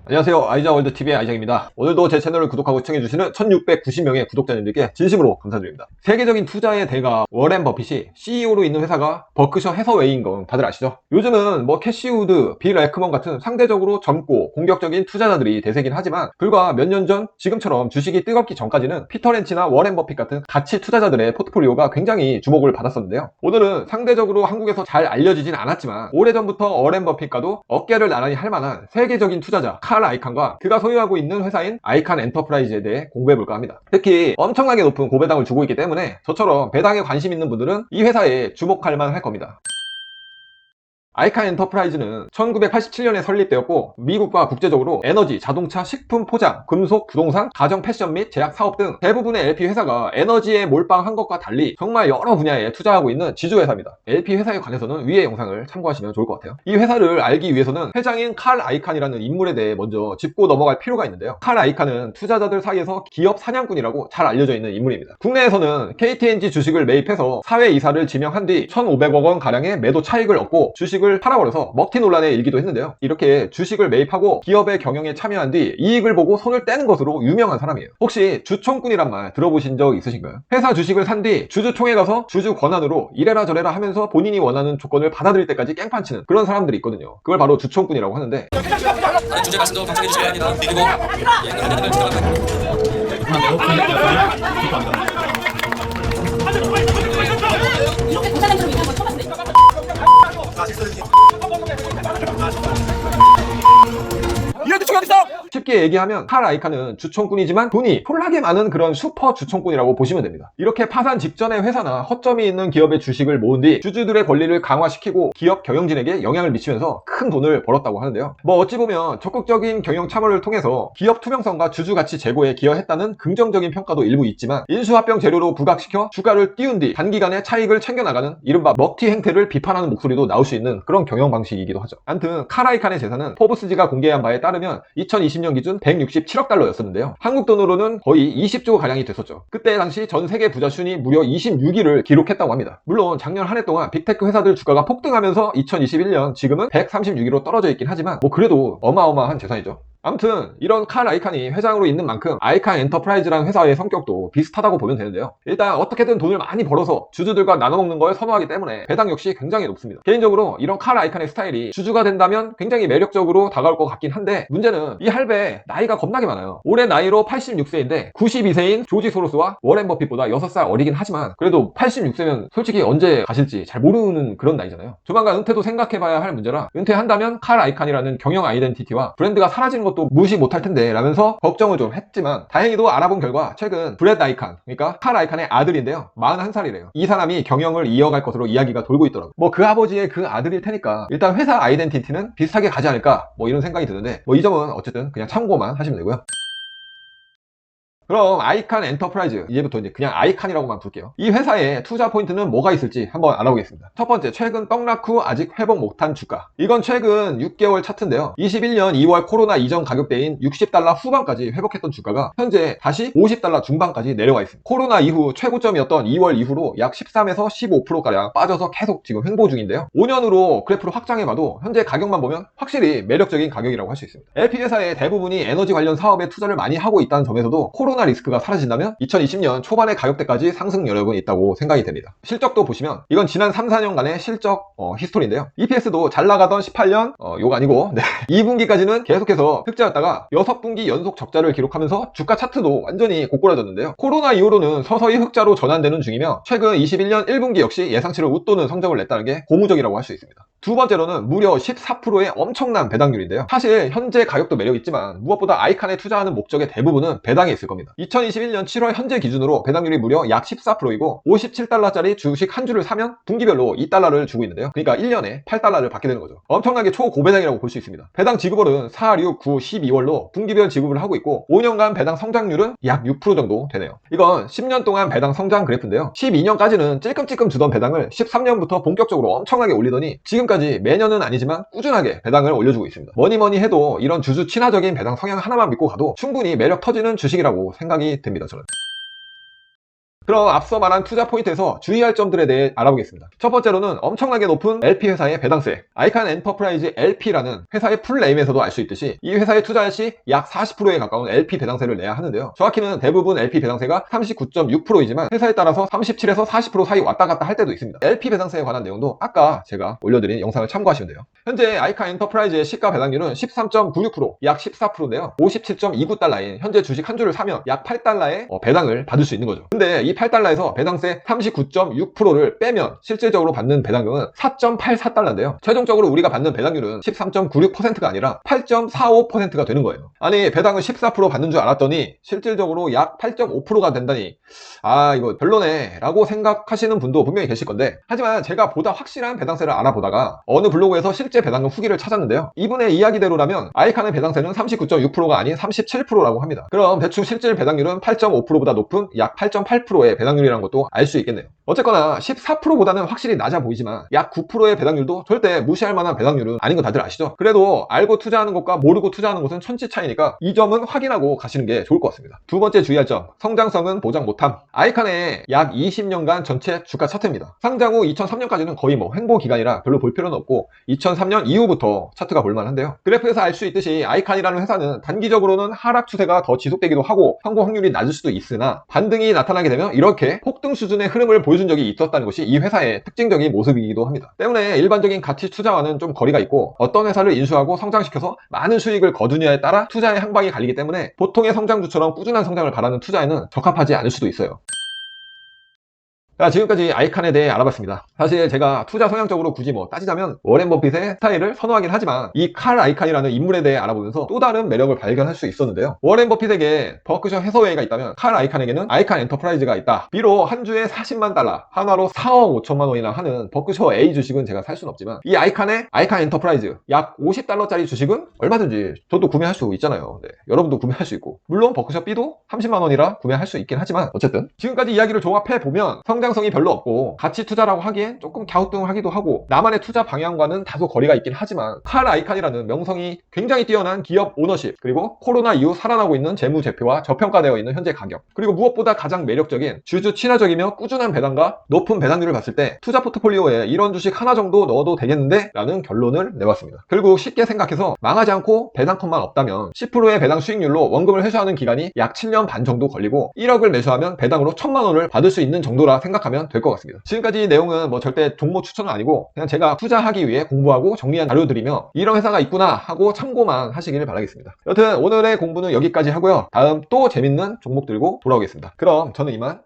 안녕하세요. 아이자월드TV의 아이장입니다. 오늘도 제 채널을 구독하고 시청해주시는 1690명의 구독자님들께 진심으로 감사드립니다. 세계적인 투자의 대가 워렌 버핏이 CEO로 있는 회사가 버크셔 해서웨이인 건 다들 아시죠? 요즘은 캐시 우드, 빌 에크먼 같은 상대적으로 젊고 공격적인 투자자들이 대세긴 하지만 불과 몇 년 전 지금처럼 주식이 뜨겁기 전까지는 피터 렌치나 워렌 버핏 같은 가치 투자자들의 포트폴리오가 굉장히 주목을 받았었는데요. 오늘은 상대적으로 한국에서 잘 알려지진 않았지만 오래전부터 워렌 버핏과도 어깨를 나란히 할 만한 세계적인 투자자 칼 아이칸과 그가 소유하고 있는 회사인 아이칸 엔터프라이즈에 대해 공부해볼까 합니다. 특히 엄청나게 높은 고배당을 주고 있기 때문에 저처럼 배당에 관심 있는 분들은 이 회사에 주목할 만할 겁니다. 아이칸 엔터프라이즈는 1987년에 설립되었고 미국과 국제적으로 에너지, 자동차, 식품, 포장, 금속, 부동산, 가정, 패션 및 제약 사업 등 대부분의 LP 회사가 에너지에 몰빵한 것과 달리 정말 여러 분야에 투자하고 있는 지주회사입니다. LP 회사에 관해서는 위의 영상을 참고하시면 좋을 것 같아요. 이 회사를 알기 위해서는 회장인 칼 아이칸이라는 인물에 대해 먼저 짚고 넘어갈 필요가 있는데요. 칼 아이칸은 투자자들 사이에서 기업 사냥꾼이라고 잘 알려져 있는 인물입니다. 국내에서는 KTNG 주식을 매입해서 사회이사를 지명한 뒤 1,500억 원 가량의 매도 차익을 얻고 주식을 팔아버려서 먹튀 논란에 일기도 했는데요. 이렇게 주식을 매입하고 기업의 경영에 참여한 뒤 이익을 보고 손을 떼는 것으로 유명한 사람이에요. 혹시 주총꾼이란 말 들어보신 적 있으신가요? 회사 주식을 산 뒤 주주총회 가서 주주 권한으로 이래라 저래라 하면서 본인이 원하는 조건을 받아들일 때까지 깽판치는 그런 사람들이 있거든요. 그걸 바로 주총꾼이라고 하는데 주제 말씀도 방송해 주시기 바랍니다. 이렇게 고사장처럼 얘기한 건 처음 봤어요. 이런 대충 어딨어? 쉽게 얘기하면 칼 아이칸은 주총꾼이지만 돈이 폴하게 많은 그런 슈퍼 주총꾼이라고 보시면 됩니다. 이렇게 파산 직전에 회사나 허점이 있는 기업의 주식을 모은 뒤 주주들의 권리를 강화시키고 기업 경영진에게 영향을 미치면서 큰 돈을 벌었다고 하는데요. 어찌 보면 적극적인 경영 참여를 통해서 기업 투명성과 주주 가치 제고에 기여했다는 긍정적인 평가도 일부 있지만 인수합병 재료로 부각시켜 주가를 띄운 뒤 단기간에 차익을 챙겨나가는 이른바 먹튀 행태를 비판하는 목소리도 나올 수 있는 그런 경영 방식이기도 하죠. 아무튼 칼 아이칸의 재산은 포브스지가 공개한 바에 따르면 2020년 기준 167억 달러였었는데요. 한국 돈으로는 거의 20조 가량이 됐었죠. 그때 당시 전 세계 부자 순위 무려 26위를 기록했다고 합니다. 물론 작년 한 해 동안 빅테크 회사들 주가가 폭등하면서 2021년 지금은 136위로 떨어져 있긴 하지만 그래도 어마어마한 재산이죠. 아무튼 이런 칼 아이칸이 회장으로 있는 만큼 아이칸 엔터프라이즈라는 회사의 성격도 비슷하다고 보면 되는데요. 일단 어떻게든 돈을 많이 벌어서 주주들과 나눠먹는 걸 선호하기 때문에 배당 역시 굉장히 높습니다. 개인적으로 이런 칼 아이칸의 스타일이 주주가 된다면 굉장히 매력적으로 다가올 것 같긴 한데 문제는 이 할배 나이가 겁나게 많아요. 올해 나이로 86세인데 92세인 조지 소로스와 워렌 버핏보다 6살 어리긴 하지만 그래도 86세면 솔직히 언제 가실지 잘 모르는 그런 나이잖아요. 조만간 은퇴도 생각해봐야 할 문제라 은퇴한다면 칼 아이칸이라는 경영 아이덴티티와 브랜드가 사라지는 것도 무시 못할 텐데 라면서 걱정을 좀 했지만 다행히도 알아본 결과 최근 브렛 아이칸, 그러니까 칼 아이칸의 아들인데요, 41살이래요. 이 사람이 경영을 이어갈 것으로 이야기가 돌고 있더라고요. 그 아버지의 그 아들일 테니까 일단 회사 아이덴티티는 비슷하게 가지 않을까 이런 생각이 드는데 이 점은 어쨌든 그냥 참고만 하시면 되고요. 그럼 아이칸 엔터프라이즈, 이제부터 이제 그냥 아이칸이라고만 부를게요. 이 회사의 투자 포인트는 뭐가 있을지 한번 알아보겠습니다. 첫 번째, 최근 떡락 후 아직 회복 못한 주가. 이건 최근 6개월 차트인데요. 21년 2월 코로나 이전 가격대인 60달러 후반까지 회복했던 주가가 현재 다시 50달러 중반까지 내려와 있습니다. 코로나 이후 최고점이었던 2월 이후로 약 13에서 15%가량 빠져서 계속 지금 횡보 중인데요. 5년으로 그래프를 확장해봐도 현재 가격만 보면 확실히 매력적인 가격이라고 할 수 있습니다. LP 회사의 대부분이 에너지 관련 사업에 투자를 많이 하고 있다는 점에서도 코로나 리스크가 사라진다면 2020년 초반의 가격대까지 상승 여력은 있다고 생각이 됩니다. 실적도 보시면 이건 지난 3, 4년간의 실적 히스토리인데요. EPS도 잘 나가던 18년 요거 아니고 2분기까지는 계속해서 흑자였다가 6분기 연속 적자를 기록하면서 주가 차트도 완전히 고꾸라졌는데요. 코로나 이후로는 서서히 흑자로 전환되는 중이며 최근 21년 1분기 역시 예상치를 웃도는 성적을 냈다는 게 고무적이라고 할 수 있습니다. 두 번째로는 무려 14%의 엄청난 배당률인데요. 사실 현재 가격도 매력있지만 무엇보다 아이칸에 투자하는 목적의 대부분은 배당에 있을 겁니다. 2021년 7월 현재 기준으로 배당률이 무려 약 14%이고 57달러짜리 주식 한 주를 사면 분기별로 2달러를 주고 있는데요. 그러니까 1년에 8달러를 받게 되는 거죠. 엄청나게 초고배당이라고 볼 수 있습니다. 배당 지급월은 4, 6, 9, 12월로 분기별 지급을 하고 있고 5년간 배당 성장률은 약 6% 정도 되네요. 이건 10년 동안 배당 성장 그래프인데요. 12년까지는 찔끔찔끔 주던 배당을 13년부터 본격적으로 엄청나게 올리더니 지금까지 매년은 아니지만 꾸준하게 배당을 올려주고 있습니다. 뭐니 해도 이런 주주 친화적인 배당 성향 하나만 믿고 가도 충분히 매력 터지는 주식이라고 생각이 듭니다. 저는. 그럼 앞서 말한 투자 포인트에서 주의할 점들에 대해 알아보겠습니다. 첫 번째로는 엄청나게 높은 LP 회사의 배당세, 아이칸 엔터프라이즈 LP라는 회사의 풀네임에서도 알 수 있듯이 이 회사에 투자할 시 약 40%에 가까운 LP 배당세를 내야 하는데요. 정확히는 대부분 LP 배당세가 39.6%이지만 회사에 따라서 37에서 40% 사이 왔다 갔다 할 때도 있습니다. LP 배당세에 관한 내용도 아까 제가 올려드린 영상을 참고하시면 돼요. 현재 아이칸 엔터프라이즈의 시가 배당률은 13.96%, 약 14%인데요. 57.29달러인 현재 주식 한 주를 사면 약 8달러의 배당을 받을 수 있는 거죠. 근데 이 8달러에서 배당세 39.6%를 빼면 실질적으로 받는 배당금은 4.84달러인데요. 최종적으로 우리가 받는 배당률은 13.96%가 아니라 8.45%가 되는 거예요. 아니 배당을 14% 받는 줄 알았더니 실질적으로 약 8.5%가 된다니 아 이거 별로네 라고 생각하시는 분도 분명히 계실 건데, 하지만 제가 보다 확실한 배당세를 알아보다가 어느 블로그에서 실제 배당금 후기를 찾았는데요. 이분의 이야기대로라면 아이칸의 배당세는 39.6%가 아닌 37%라고 합니다. 그럼 대충 실질 배당률은 8.5%보다 높은 약 8.8%의 배당률이라는 것도 알 수 있겠네요. 어쨌거나 14%보다는 확실히 낮아 보이지만 약 9%의 배당률도 절대 무시할 만한 배당률은 아닌 거 다들 아시죠? 그래도 알고 투자하는 것과 모르고 투자하는 것은 천지 차이니까 이 점은 확인하고 가시는 게 좋을 것 같습니다. 두 번째 주의할 점, 성장성은 보장 못함. 아이칸의 약 20년간 전체 주가 차트입니다. 상장 후 2003년까지는 거의 횡보 기간이라 별로 볼 필요는 없고 2003년 이후부터 차트가 볼만한데요. 그래프에서 알 수 있듯이 아이칸이라는 회사는 단기적으로는 하락 추세가 더 지속되기도 하고 성공 확률이 낮을 수도 있으나 반등이 나타나게 되면 이렇게 폭등 수준의 흐름을 보여준 적이 있었다는 것이 이 회사의 특징적인 모습이기도 합니다. 때문에 일반적인 가치 투자와는 좀 거리가 있고 어떤 회사를 인수하고 성장시켜서 많은 수익을 거두냐에 따라 투자의 항방이 갈리기 때문에 보통의 성장주처럼 꾸준한 성장을 바라는 투자에는 적합하지 않을 수도 있어요. 자, 지금까지 아이칸에 대해 알아봤습니다. 사실 제가 투자 성향적으로 굳이 따지자면 워렌 버핏의 스타일을 선호하긴 하지만 이 칼 아이칸이라는 인물에 대해 알아보면서 또 다른 매력을 발견할 수 있었는데요. 워렌 버핏에게 버크셔 해서웨이가 있다면 칼 아이칸에게는 아이칸 엔터프라이즈가 있다. 비록 한 주에 40만 달러, 하나로 4억 5천만 원이나 하는 버크셔 A 주식은 제가 살 수는 없지만 이 아이칸의 아이칸 엔터프라이즈 약 50달러짜리 주식은 얼마든지 저도 구매할 수 있잖아요. 네, 여러분도 구매할 수 있고 물론 버크셔 B도 30만 원이라 구매할 수 있긴 하지만 어쨌든 지금까지 이야기를 종합해보면 성장성이 별로 없고 가치 투자라고 하기엔 조금 갸우뚱하기도 하고 나만의 투자 방향과는 다소 거리가 있긴 하지만 칼 아이칸이라는 명성이 굉장히 뛰어난 기업 오너십, 그리고 코로나 이후 살아나고 있는 재무제표와 저평가되어 있는 현재 가격, 그리고 무엇보다 가장 매력적인 주주 친화적이며 꾸준한 배당과 높은 배당률을 봤을 때 투자 포트폴리오에 이런 주식 하나 정도 넣어도 되겠는데? 라는 결론을 내봤습니다. 결국 쉽게 생각해서 망하지 않고 배당컷만 없다면 10%의 배당 수익률로 원금을 회수하는 기간이 약 7년 반 정도 걸리고 1억을 매수하면 배당으로 1000만 원을 받을 수 있는 정도라 생각하면 될 것 같습니다. 지금까지 내용은 절대 종목 추천은 아니고 그냥 제가 투자하기 위해 공부하고 정리한 자료들이며 이런 회사가 있구나 하고 참고만 하시길 바라겠습니다. 여튼 오늘의 공부는 여기까지 하고요. 다음 또 재밌는 종목 들고 돌아오겠습니다. 그럼 저는 이만